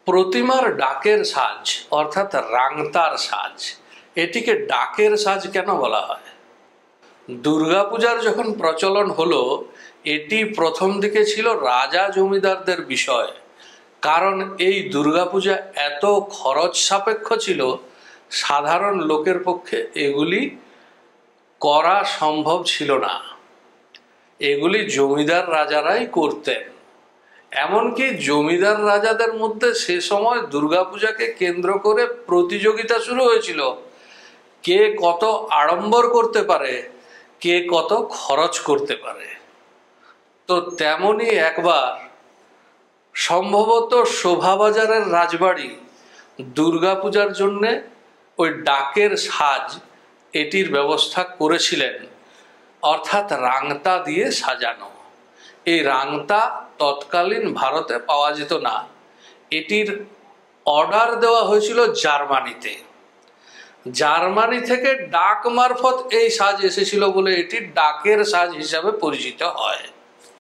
প্রতিমার ডাকের সাজ অর্থাৎ রাংতার সাজ, এটিকে ডাকের সাজ কেন বলা হয়? দুর্গাপূজার যখন প্রচলন হলো, এটি প্রথম দিকে ছিল রাজা জমিদারদের বিষয়। কারণ এই দুর্গাপূজা এত খরচ সাপেক্ষ ছিল, সাধারণ লোকের পক্ষে এগুলি করা সম্ভব ছিল না। এগুলি জমিদার রাজারাই করতেন। এমনকি জমিদার রাজাদের মধ্যে সে সময় দুর্গাপূজাকে কেন্দ্র করে প্রতিযোগিতা শুরু হয়েছিল, কে কত আড়ম্বর করতে পারে, কে কত খরচ করতে পারে। তো তেমনই একবার সম্ভবত শোভাবাজারের রাজবাড়ি দুর্গাপূজার জন্যে ওই ডাকের সাজ এটির ব্যবস্থা করেছিলেন, অর্থাৎ রাংতা দিয়ে সাজানো। এই রাংতা তৎকালীন ভারতে পাওয়া যেত না, এটির অর্ডার দেওয়া হয়েছিল জার্মানিতে। জার্মানি থেকে ডাক মারফত এই সাজ এসেছিল বলে এটি ডাকের সাজ হিসাবে পরিচিত হয়।